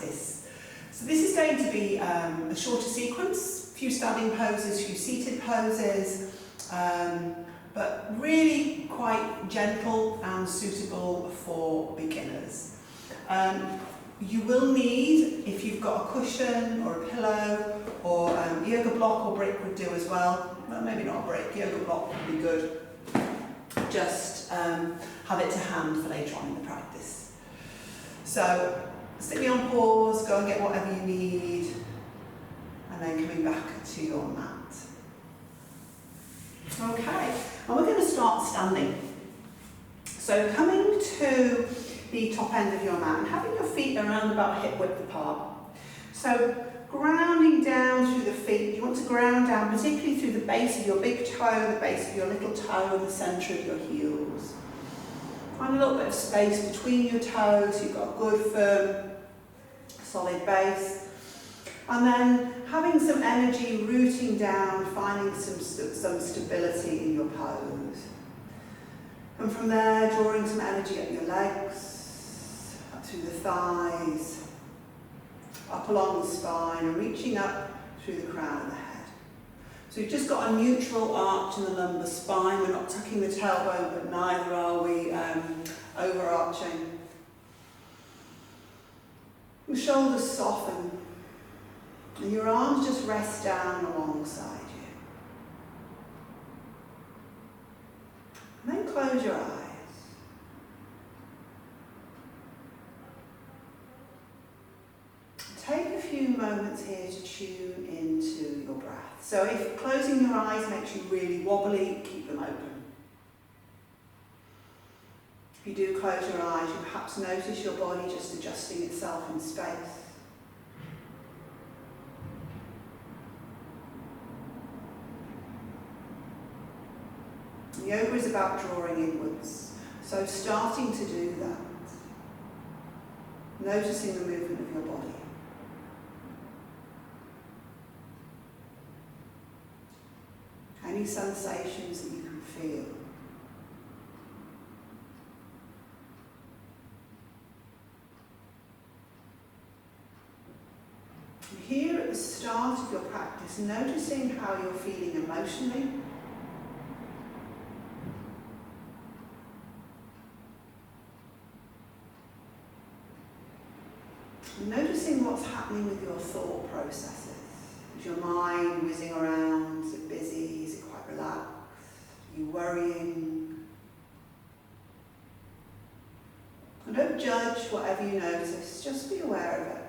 practice. So this is going to be a shorter sequence, a few standing poses, a few seated poses, but really quite gentle and suitable for beginners. You will need, if you've got a cushion or a pillow or yoga block or brick would do as well. Well, maybe not a brick, yoga block would be good. Just have it to hand for later on in the practice. So stick me on pause, go and get whatever you need, and then coming back to your mat. Okay, and we're going to start standing. So coming to the top end of your mat and having your feet around about hip width apart. So grounding down through the feet. You want to ground down particularly through the base of your big toe, the base of your little toe, and the centre of your heels. Find a little bit of space between your toes, so you've got a good firm solid base. And then having some energy rooting down, finding some stability in your pose. And from there, drawing some energy up your legs, up through the thighs, up along the spine, and reaching up through the crown of the head. So you've just got a neutral arch in the lumbar spine. We're not tucking the tailbone, but neither are we overarching. The shoulders soften, and your arms just rest down alongside you. And then close your eyes. Take a few moments here to tune into your breath. So if closing your eyes makes you really wobbly, keep them open. If you do close your eyes, you perhaps notice your body just adjusting itself in space. Yoga is about drawing inwards, so starting to do that, noticing the movement of your body. Any sensations that you can feel. And here at the start of your practice, noticing how you're feeling emotionally. Noticing what's happening with your thought processes. Is your mind whizzing around? Is it busy? Is it quite relaxed? Are you worrying? And don't judge whatever you notice, just be aware of it.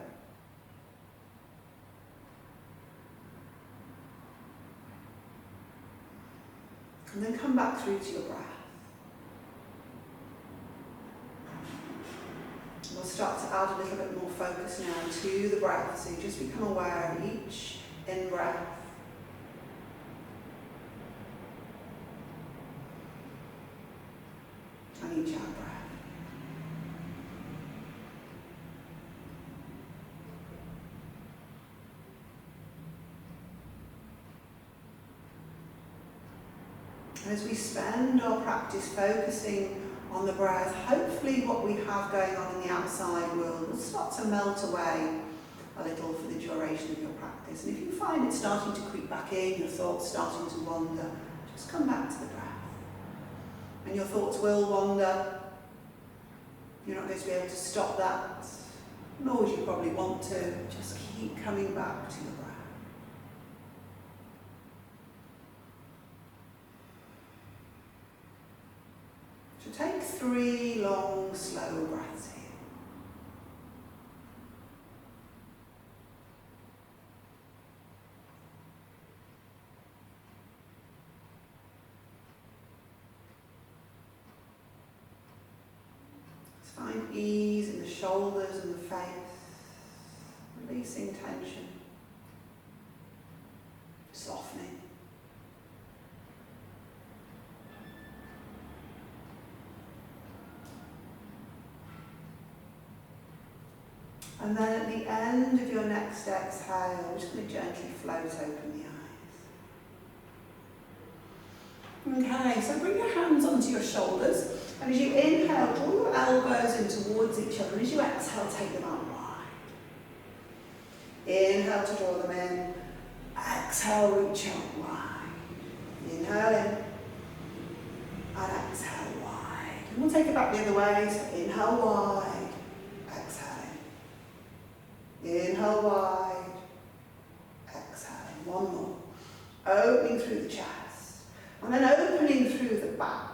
And then come back through to your breath. We'll start to add a little bit more focus now to the breath, so you just become aware of each in-breath and each out-breath. As we spend our practice focusing on the breath, hopefully what we have going on in the outside world will start to melt away a little for the duration of your practice. And if you find it starting to creep back in, your thoughts starting to wander, just come back to the breath. And your thoughts will wander. You're not going to be able to stop that, nor would you probably want to. Just keep coming back to your breath. So take 3 long, slow breaths here. Just find ease in the shoulders and the face, releasing tension, softening. And then at the end of your next exhale, I'm just going to gently float open the eyes. Okay, so bring your hands onto your shoulders, and as you inhale, draw your elbows in towards each other, and as you exhale, take them out wide. Inhale to draw them in. Exhale, reach out wide. Inhale in. And exhale wide. And we'll take it back the other way. So inhale wide. Exhale. Inhale wide. Exhale. One more. Opening through the chest. And then opening through the back.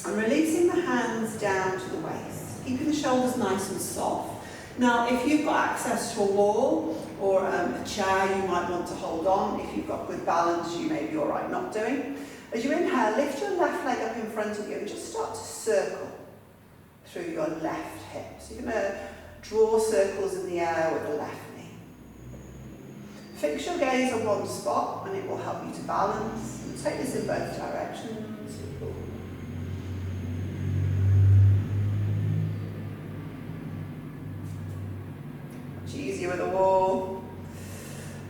And releasing the hands down to the waist. Keeping the shoulders nice and soft. Now, if you've got access to a wall or a chair, you might want to hold on. If you've got good balance, you may be all right not doing. As you inhale, lift your left leg up in front of you and just start to circle through your left hip. So you're going to draw circles in the air with the left knee. Fix your gaze on one spot and it will help you to balance. And take this in both directions. Easier with a wall.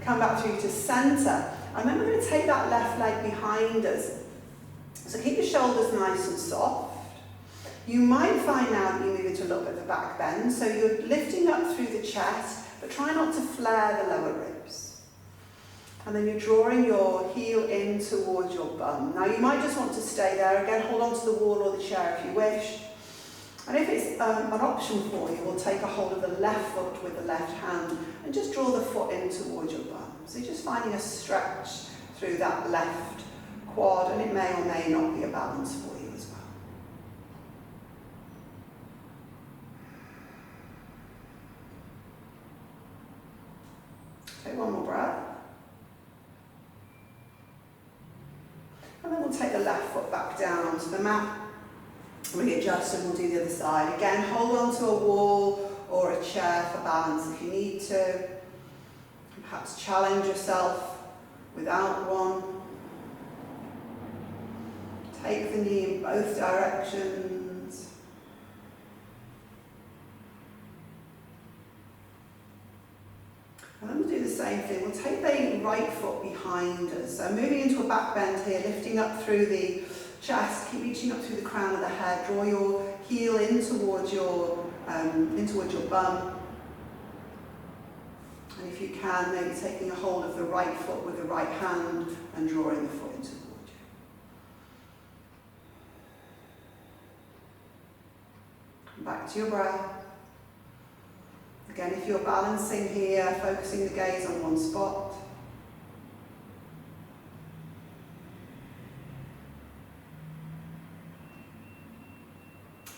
Come back through to centre. And then we're going to take that left leg behind us. So keep your shoulders nice and soft. You might find now that you move into a little bit of a back bend. So you're lifting up through the chest, but try not to flare the lower ribs. And then you're drawing your heel in towards your bum. Now you might just want to stay there. Again, hold on to the wall or the chair if you wish. And if it's an option for you, we'll take a hold of the left foot with the left hand and just draw the foot in towards your bum. So you're just finding a stretch through that left quad, and it may or may not be a balance for you as well. Take one more breath. And then we'll take the left foot back down onto the mat. Readjust and we'll do the other side. Again, hold on to a wall or a chair for balance if you need to. Perhaps challenge yourself without one. Take the knee in both directions. And then we'll do the same thing. We'll take the right foot behind us. So moving into a back bend here, lifting up through the chest, keep reaching up through the crown of the head. Draw your heel in towards your bum. And if you can, maybe taking a hold of the right foot with the right hand and drawing the foot in towards you. Back to your breath. Again, if you're balancing here, focusing the gaze on one spot.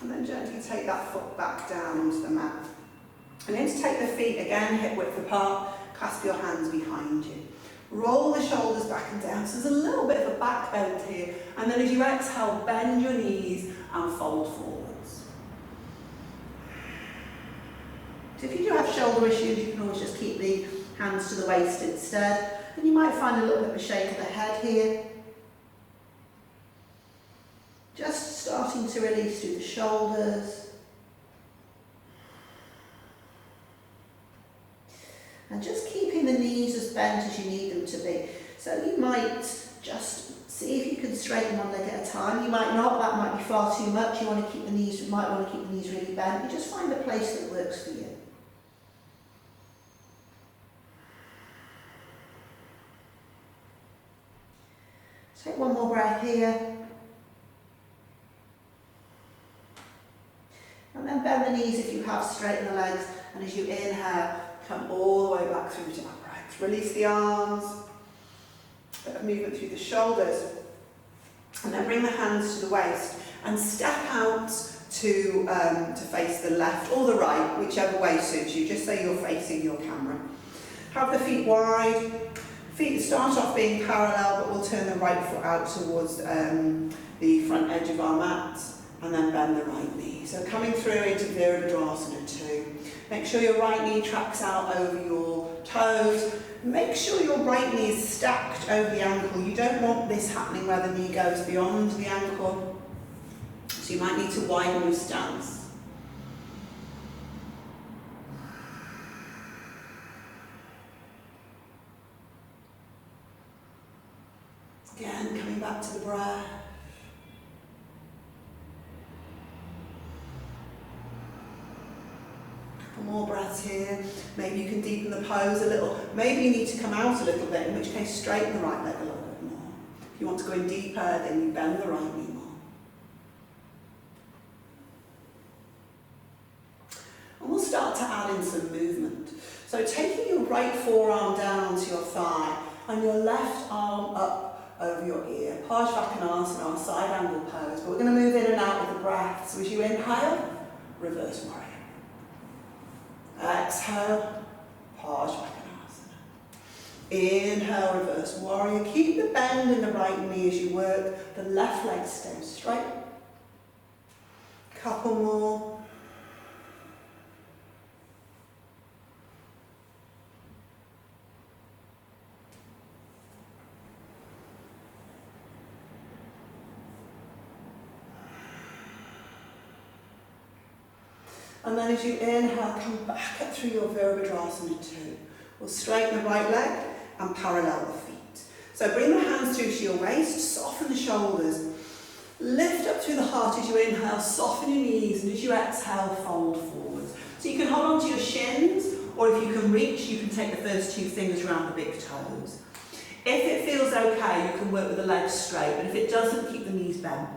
And then gently take that foot back down onto the mat. And then to take the feet again, hip width apart, clasp your hands behind you. Roll the shoulders back and down. So there's a little bit of a back bend here. And then as you exhale, bend your knees and fold forwards. So if you do have shoulder issues, you can always just keep the hands to the waist instead. And you might find a little bit of a shake of the head here. Just starting to release through the shoulders. And just keeping the knees as bent as you need them to be. So you might just see if you can straighten one leg at a time. You might not, that might be far too much. You want to keep the knees, you might want to keep the knees really bent. You just find a place that works for you. Take one more breath here. And then bend the knees if you have, straighten the legs, and as you inhale, come all the way back through to upright. Release the arms, bit of movement through the shoulders, and then bring the hands to the waist and step out to face the left or the right, whichever way suits you, just so you're facing your camera. Have the feet wide. Feet start off being parallel, but we'll turn the right foot out towards the front edge of our mat. And then bend the right knee. So coming through into Virabhadrasana 2. Make sure your right knee tracks out over your toes. Make sure your right knee is stacked over the ankle. You don't want this happening where the knee goes beyond the ankle. So you might need to widen your stance. Again, coming back to the breath. couple more breaths here. Maybe you can deepen the pose a little. Maybe you need to come out a little bit, in which case straighten the right leg a little bit more. If you want to go in deeper, then you bend the right knee more. And we'll start to add in some movement. So taking your right forearm down to your thigh and your left arm up over your ear. Shavasana, our side angle pose. But we're going to move in and out with the breath. So as you inhale, reverse warrior. Exhale, Shavasana. Inhale, reverse warrior. Keep the bend in the right knee as you work. The left leg stays straight. Couple more. And then as you inhale, come back up through your Virabhadrasana 2. We'll straighten the right leg and parallel the feet. So bring the hands through to your waist, soften the shoulders. Lift up through the heart as you inhale, soften your knees, and as you exhale, fold forwards. So you can hold on to your shins, or if you can reach, you can take the first two fingers around the big toes. If it feels okay, you can work with the legs straight, but if it doesn't, keep the knees bent.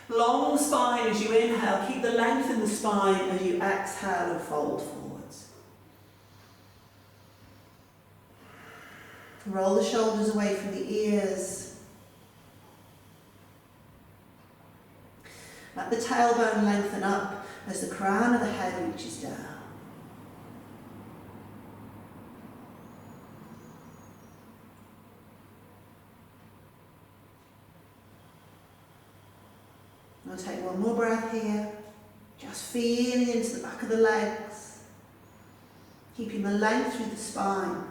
Long spine as you inhale, keep the length in the spine as you exhale and fold forwards. Roll the shoulders away from the ears. Let the tailbone lengthen up as the crown of the head reaches down. I'll take one more breath here, just feeling into the back of the legs, keeping the length through the spine.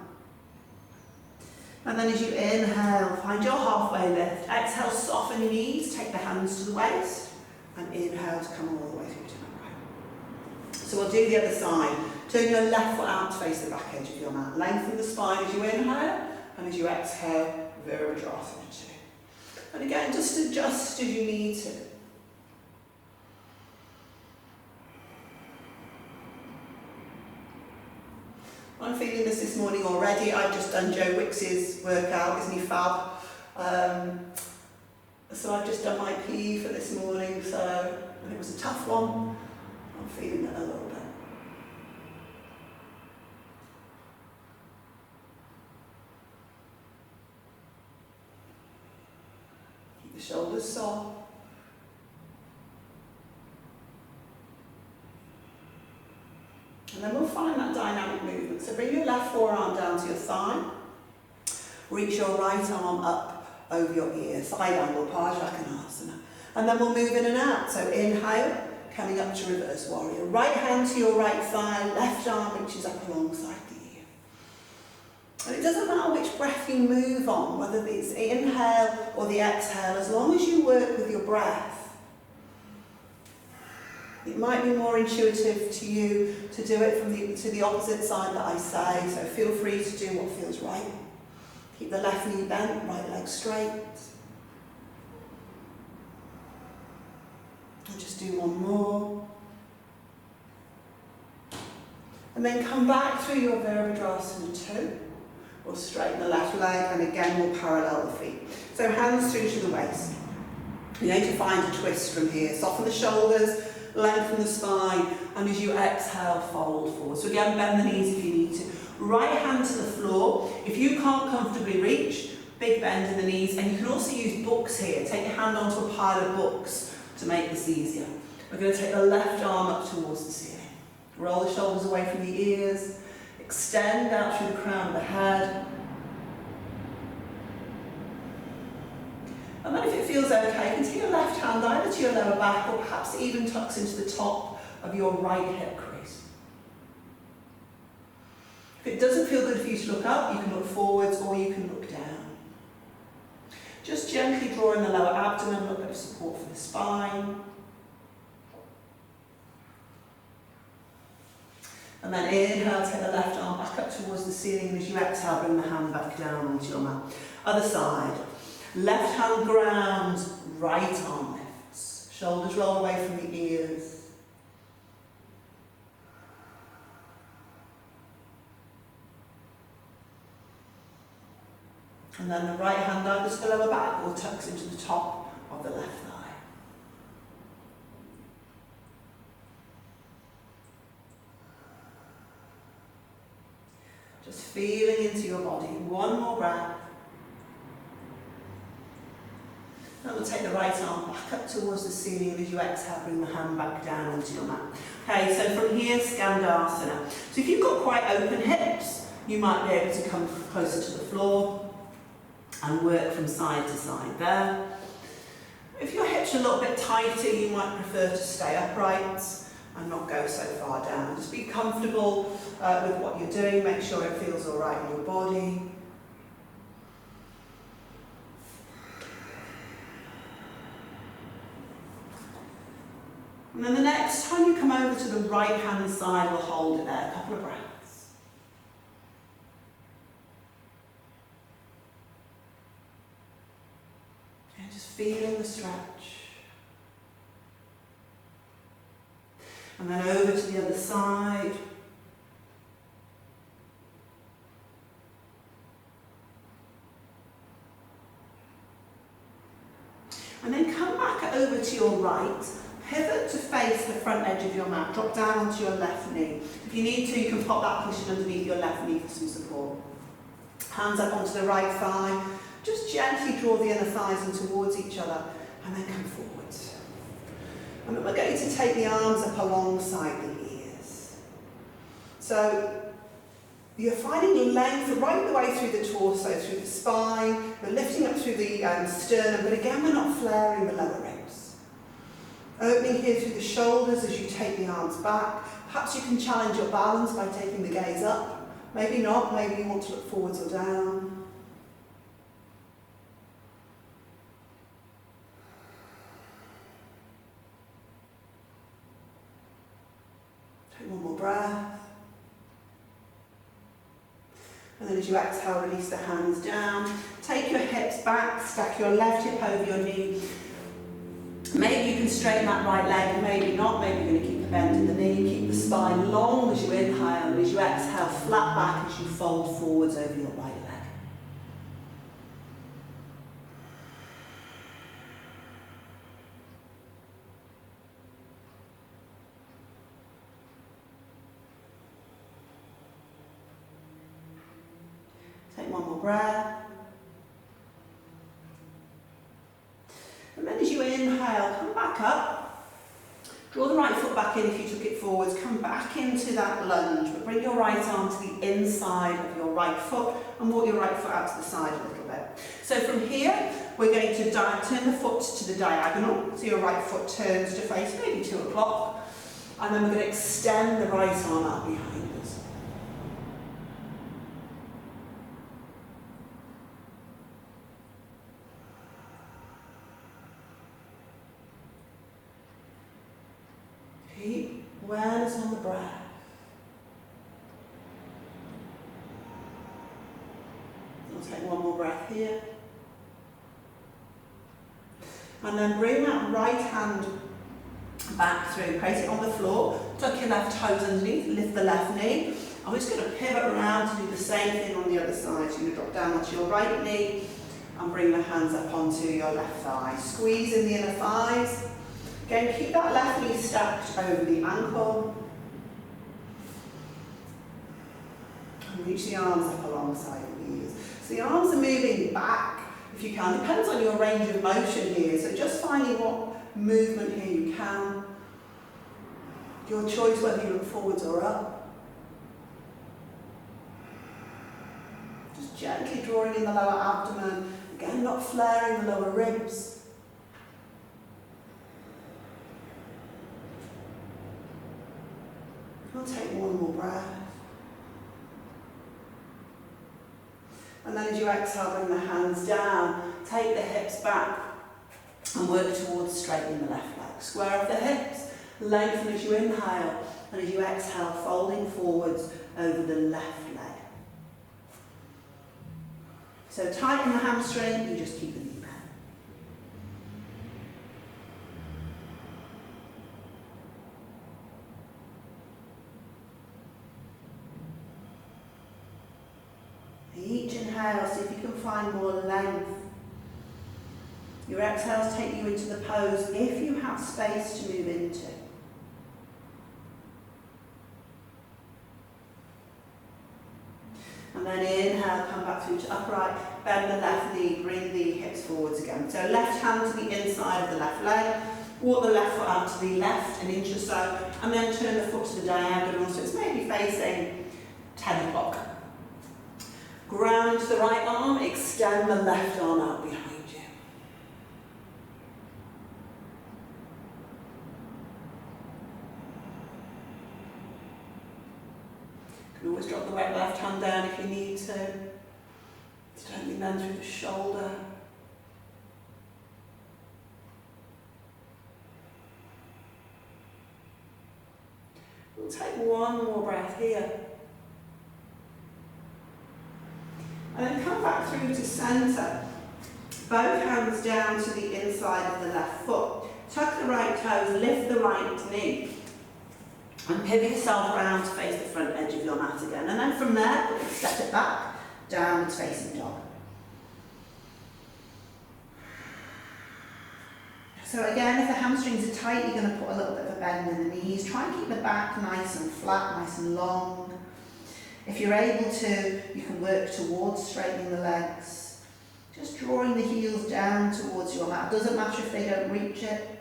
And then as you inhale, find your halfway lift. Exhale, soften your knees, take the hands to the waist, and inhale to come all the way through to the right. So we'll do the other side. Turn your left foot out to face the back edge of your mat. Lengthen the spine as you inhale, and as you exhale, Virabhadrasana 2. And again, just adjust as you need to. I'm feeling this morning already. I've just done Joe Wicks's workout, isn't he fab? So I've just done my PE for this morning, and it was a tough one. I'm feeling it a little bit. Keep the shoulders soft. And then we'll find that dynamic movement. So bring your left forearm down to your thigh. Reach your right arm up over your ear. Side angle, Shavasana. And then we'll move in and out. So inhale, coming up to reverse warrior. Right hand to your right thigh, left arm reaches up alongside the ear. And it doesn't matter which breath you move on, whether it's the inhale or the exhale, as long as you work with your breath. It might be more intuitive to you to do it to the opposite side that I say, so feel free to do what feels right. Keep the left knee bent, right leg straight. And just do one more. And then come back through your Virabhadrasana 2. We'll straighten the left leg, and again we'll parallel the feet. So hands through to the waist. You're going to find a twist from here. Soften the shoulders, lengthen the spine, and as you exhale, fold forward. So again, bend the knees if you need to. Right hand to the floor. If you can't comfortably reach, big bend in the knees, and you can also use books here. Take your hand onto a pile of books to make this easier. We're going to take the left arm up towards the ceiling. Roll the shoulders away from the ears. Extend out through the crown of the head. And then if it feels okay, you can take your left hand either to your lower back or perhaps it even tucks into the top of your right hip crease. If it doesn't feel good for you to look up, you can look forwards or you can look down. Just gently draw in the lower abdomen, a little bit of support for the spine. And then inhale, take the left arm back up towards the ceiling, and as you exhale, bring the hand back down onto your mat. Other side. Left hand grounds, right arm lifts. Shoulders roll away from the ears. And then the right hand goes to the lower back or tucks into the top of the left thigh. Just feeling into your body. One more breath. Then we'll take the right arm back up towards the ceiling, and as you exhale, bring the hand back down onto your mat. Okay, so from here, Skandasana. So if you've got quite open hips, you might be able to come closer to the floor and work from side to side there. If your hips are a little bit tighter, you might prefer to stay upright and not go so far down. Just be comfortable with what you're doing. Make sure it feels all right in your body. And then the next time you come over to the right hand side, we'll hold it there, a couple of breaths. And just feeling the stretch. And then over to the other side. And then come back over to your right. Pivot to face the front edge of your mat. Drop down onto your left knee. If you need to, you can pop that cushion underneath your left knee for some support. Hands up onto the right thigh. Just gently draw the inner thighs in towards each other and then come forwards. And then we're going to take the arms up alongside the ears. So you're finding length right the way through the torso, through the spine. We're lifting up through the sternum, but again, we're not flaring the lower ribs. Opening here through the shoulders as you take the arms back. Perhaps you can challenge your balance by taking the gaze up. Maybe not, maybe you want to look forwards or down. Take one more breath. And then as you exhale, release the hands down. Take your hips back, stack your left hip over your knee. Maybe you can straighten that right leg, maybe not. Maybe you're going to keep a bend in the knee. Keep the spine long as you inhale, and as you exhale, flat back as you fold forwards over your right leg. Take one more breath. And then as you inhale, come back up. Draw the right foot back in if you took it forwards. Come back into that lunge, but bring your right arm to the inside of your right foot and walk your right foot out to the side a little bit. So from here, we're going to turn the foot to the diagonal. So your right foot turns to face maybe 2 o'clock. And then we're going to extend the right arm out behind us. Keep awareness on the breath. We'll take one more breath here. And then bring that right hand back through. Place it on the floor. Tuck your left toes underneath. Lift the left knee. I'm just going to pivot around to do the same thing on the other side. So you're going to drop down onto your right knee and bring the hands up onto your left thigh. Squeeze in the inner thighs. Again, keep that left knee stacked over the ankle. And reach the arms up alongside the knees. So the arms are moving back, if you can. Depends on your range of motion here. So just finding what movement here you can. Your choice whether you look forwards or up. Just gently drawing in the lower abdomen. Again, not flaring the lower ribs. We'll take one more breath. And then as you exhale, bring the hands down. Take the hips back and work towards straightening the left leg. Square off the hips, lengthen as you inhale, and as you exhale, folding forwards over the left leg. So tighten the hamstring, you just keep the knee bent. each inhale, see if you can find more length. Your exhales take you into the pose if you have space to move into. And then inhale, come back through to upright, bend the left knee, bring the hips forwards again. So left hand to the inside of the left leg, walk the left foot out to the left an inch or so, and then turn the foot to the diagonal, so it's maybe facing 10 o'clock. Ground to the right arm, extend the left arm out behind you. You can always drop the wet left hand down if you need to. Gently bend through the shoulder. We'll take one more breath here. And then come back through to centre. Both hands down to the inside of the left foot. Tuck the right toes, lift the right knee. And pivot yourself around to face the front edge of your mat again. And then from there, step it back, downwards facing dog. So again, if the hamstrings are tight, you're going to put a little bit of a bend in the knees. Try and keep the back nice and flat, nice and long. If you're able to, you can work towards straightening the legs. Just drawing the heels down towards your mat. It doesn't matter if they don't reach it.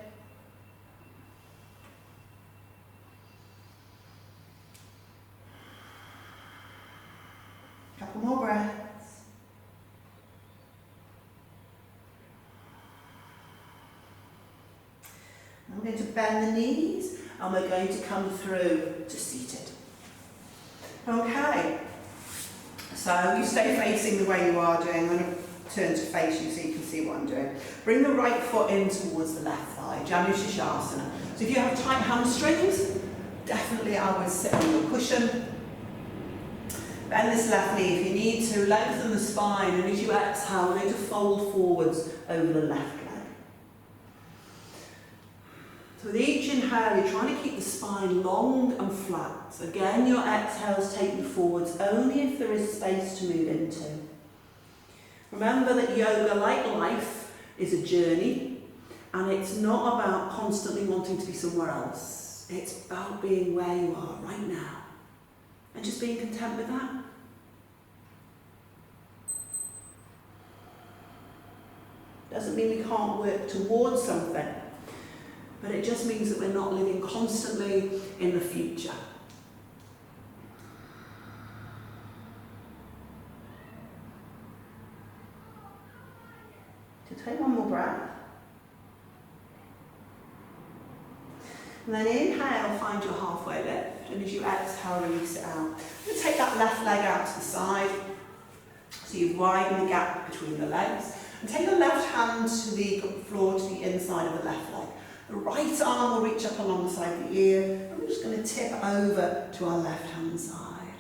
Couple more breaths. I'm going to bend the knees and we're going to come through to seated. Okay, so you stay facing the way you are doing. I'm going to turn to face you so you can see what I'm doing. Bring the right foot in towards the left thigh, Shavasana. So if you have tight hamstrings, definitely I would sit on your cushion. Bend this left knee if you need to, lengthen the spine, and as you exhale, we're going to fold forwards over the left leg. So with each inhale, you're trying to keep the spine long and flat. Again, your exhales take you forwards only if there is space to move into. Remember that yoga, like life, is a journey, and it's not about constantly wanting to be somewhere else. It's about being where you are right now. And just being content with that. Doesn't mean we can't work towards something, but it just means that we're not living constantly in the future. So take one more breath. And then inhale, find your halfway lift, and as you exhale, release it out. I'm going to take that left leg out to the side, so you've widened the gap between the legs, and take your left hand to the floor, to the inside of the left leg. The right arm will reach up alongside the ear, and we're just going to tip over to our left hand side.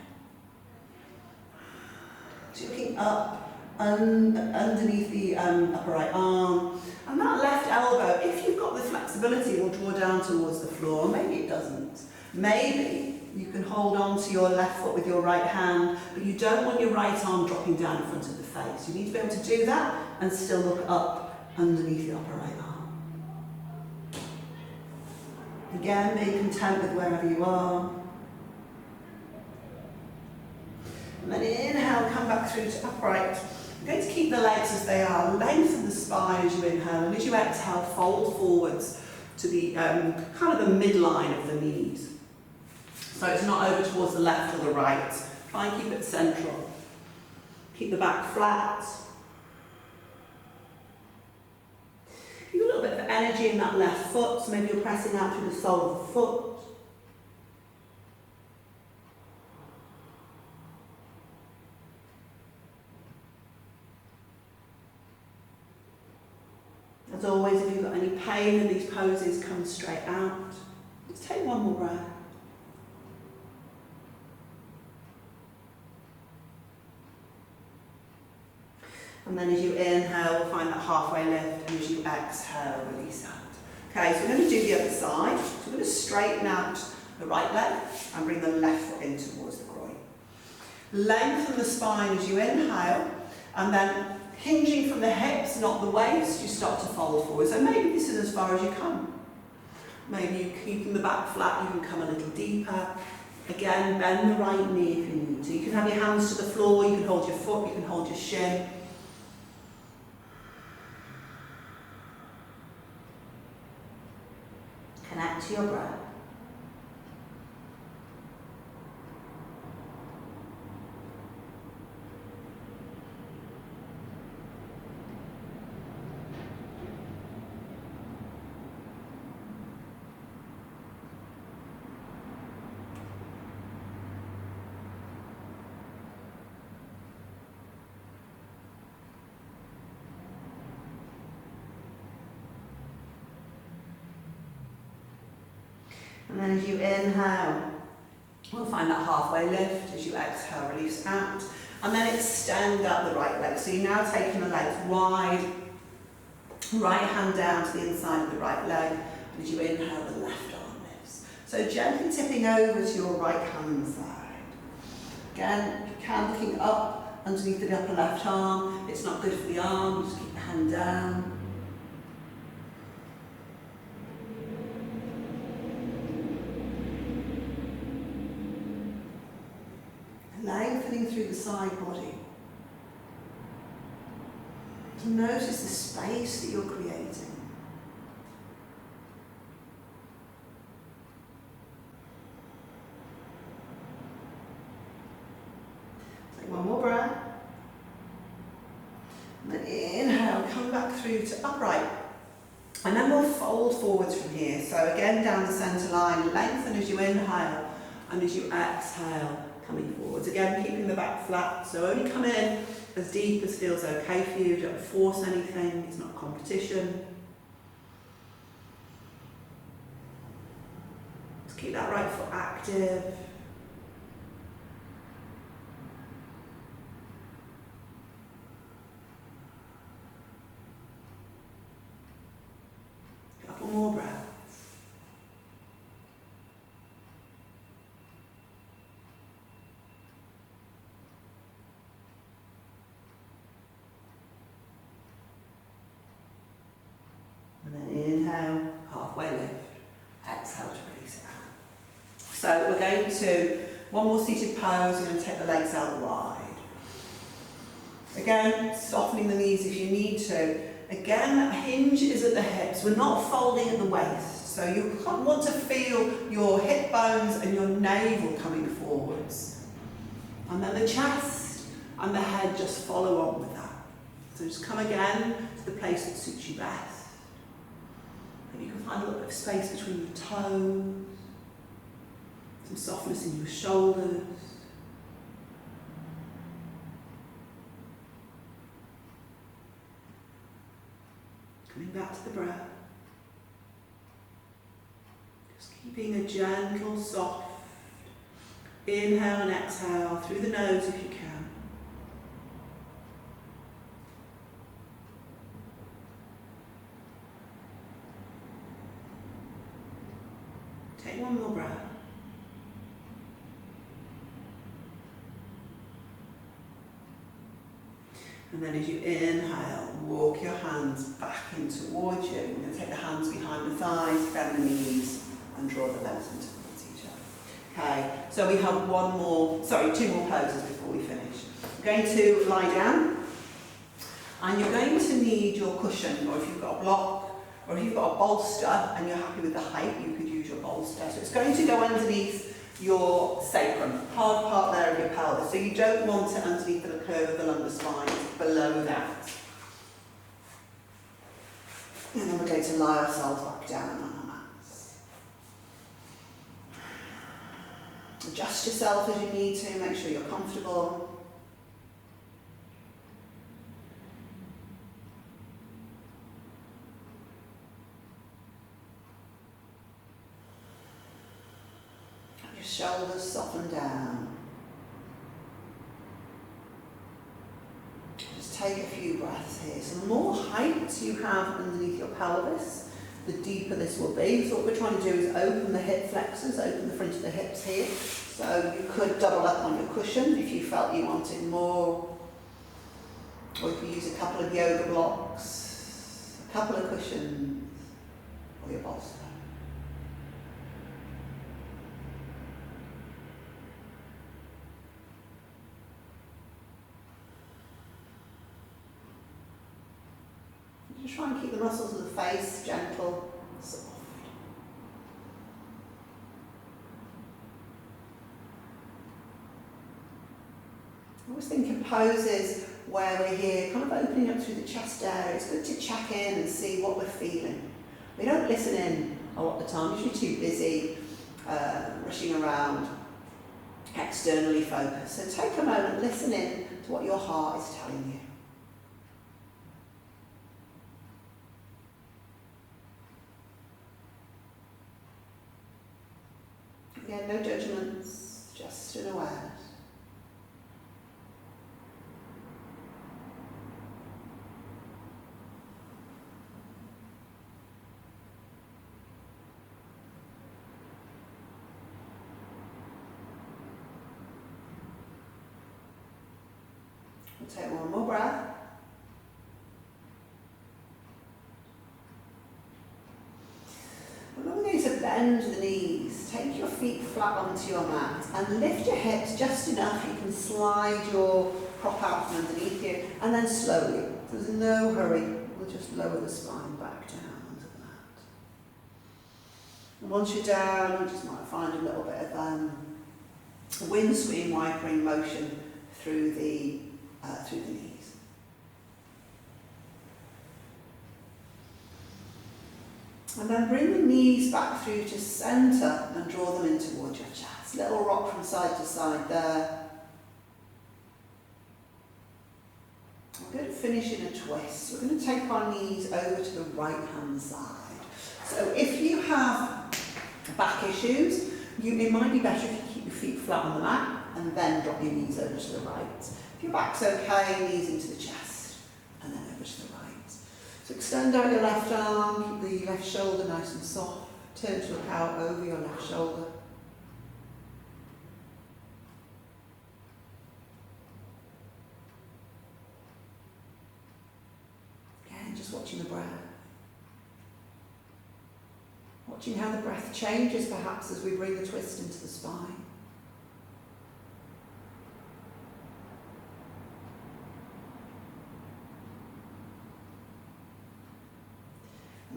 So looking up, underneath the upper right arm, and that left elbow, if you've got the flexibility, will draw down towards the floor. Maybe it doesn't. Maybe you can hold on to your left foot with your right hand, but you don't want your right arm dropping down in front of the face. You need to be able to do that and still look up underneath the upper right arm. Again, being content with wherever you are. And then inhale, come back through to upright. You're going to keep the legs as they are, lengthen the spine as you inhale, and as you exhale, fold forwards to the kind of the midline of the knees. So it's not over towards the left or the right. Try and keep it central. Keep the back flat. Keep a little bit of energy in that left foot, so maybe you're pressing out through the sole of the foot. As always, if you've got any pain in these poses, come straight out. Just take one more breath. And then as you inhale, we'll find that halfway lift, and as you exhale, release out. Okay, so we're going to do the other side. So we're going to straighten out the right leg and bring the left foot in towards the groin. Lengthen the spine as you inhale, and then hinging from the hips, not the waist, you start to fold forward. So maybe this is as far as you come. Maybe you keeping the back flat, you can come a little deeper. Again, bend the right knee if you need to. You can have your hands to the floor, you can hold your foot, you can hold your shin. Connect to your breath. And then as you inhale, we'll find that halfway lift. As you exhale, release out. And then extend out the right leg. So you're now taking the legs wide. Right hand down to the inside of the right leg. And as you inhale, the left arm lifts. So gently tipping over to your right hand side. Again, if you can, looking up underneath the upper left arm. It's not good for the arm, just keep the hand down. Lengthening through the side body. To notice the space that you're creating. Take one more breath. And then inhale, come back through to upright. And then we'll fold forwards from here. So again, down the centre line, lengthen as you inhale, and as you exhale, coming forwards. Again, keeping the back flat, so only come in as deep as feels okay for you. Don't force anything, it's not competition. Just keep that right foot active. Couple more breaths. Inhale, halfway lift, exhale to release it out. So we're going to, one more seated pose, you're going to take the legs out wide. Again, softening the knees if you need to. Again, that hinge is at the hips, we're not folding at the waist. So you want to feel your hip bones and your navel coming forwards. And then the chest and the head just follow on with that. So just come again to the place that suits you best. You can find a little bit of space between your toes, some softness in your shoulders. Coming back to the breath. Just keeping a gentle, soft inhale and exhale through the nose if you can. Take one more breath. And then as you inhale, walk your hands back in towards you. We're going to take the hands behind the thighs, bend the knees, and draw the legs in towards each other. Okay, so we have two more poses before we finish. You're going to lie down, and you're going to need your cushion, or if you've got a block, or if you've got a bolster and you're happy with the height, you could use your bolster. So it's going to go underneath your sacrum, hard part there of your pelvis. So you don't want it underneath the curve of the lumbar spine, it's below that. And then we're going to lie ourselves back down on our mats. Adjust yourself as you need to, make sure you're comfortable. Shoulders soften down. Just take a few breaths here. So the more height you have underneath your pelvis, the deeper this will be. So what we're trying to do is open the hip flexors, open the front of the hips here. So you could double up on your cushion if you felt you wanted more. Or you could use a couple of yoga blocks, a couple of cushions, or your bolster. Just try and keep the muscles of the face gentle, soft. I always think of poses where we're here, kind of opening up through the chest area. It's good to check in and see what we're feeling. We don't listen in a lot of the time, usually too busy, rushing around, externally focused. So take a moment, listen in to what your heart is telling you. Again, no judgments, just an awareness. We'll take one more breath. And then we're going to bend the knees. Take your feet flat onto your mat and lift your hips just enough. You can slide your prop out from underneath you, and then slowly, there's no hurry, we'll just lower the spine back down onto the mat. And once you're down, you just might find a little bit of windscreen wipering motion through the knees. And then bring the knees back through to centre and draw them in towards your chest. Little rock from side to side there. We're going to finish in a twist. We're going to take our knees over to the right hand side. So if you have back issues, it might be better if you keep your feet flat on the mat and then drop your knees over to the right. If your back's okay, knees into the chest and then over to the right. So extend out your left arm, keep the left shoulder nice and soft. Turn to look out over your left shoulder. Again, just watching the breath. Watching how the breath changes perhaps as we bring the twist into the spine.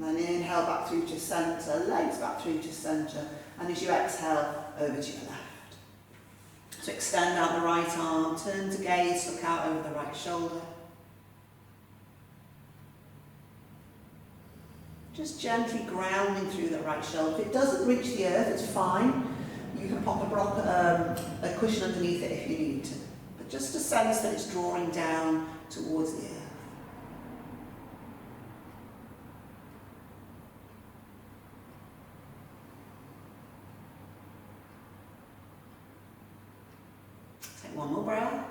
And then inhale back through to centre, legs back through to centre, and as you exhale, over to your left. So extend out the right arm, turn to gaze, look out over the right shoulder. Just gently grounding through the right shoulder. If it doesn't reach the earth, it's fine. You can pop a cushion underneath it if you need to. But just a sense that it's drawing down towards the earth. One more breath.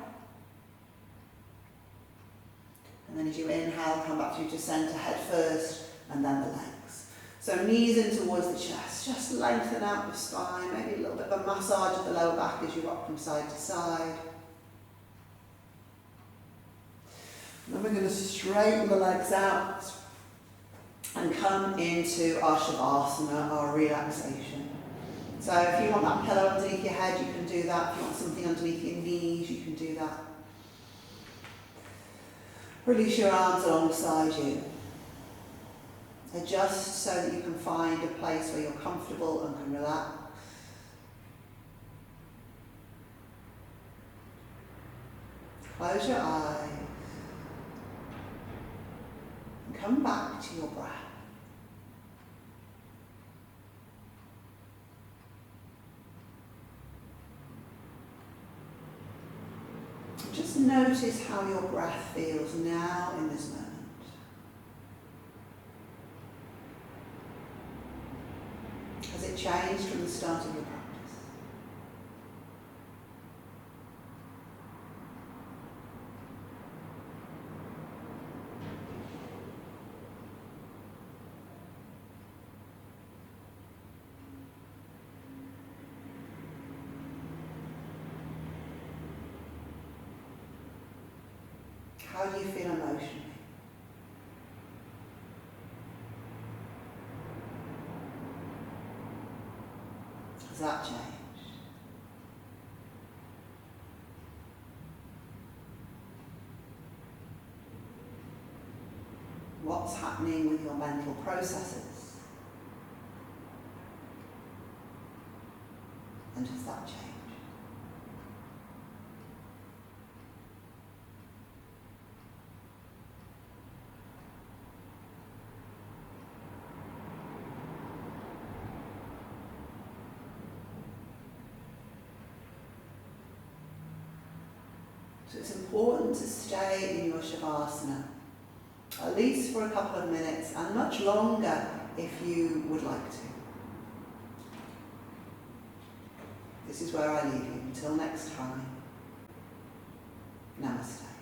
And then as you inhale, come back through to centre, head first, and then the legs. So knees in towards the chest. Just lengthen out the spine, maybe a little bit of a massage of the lower back as you rock from side to side. And then we're going to straighten the legs out and come into our Shavasana, our relaxation. So if you want that pillow underneath your head, you can do that. If you want something underneath your knees, you can do that. Release your arms alongside you. Adjust so that you can find a place where you're comfortable and can relax. Close your eyes and come back to your breath. Just notice how your breath feels now in this moment. Has it changed from the start of your practice? How do you feel emotionally? Has that changed? What's happening with your mental processes? And has that changed? So it's important to stay in your Shavasana, at least for a couple of minutes, and much longer if you would like to. This is where I leave you. Until next time, Namaste.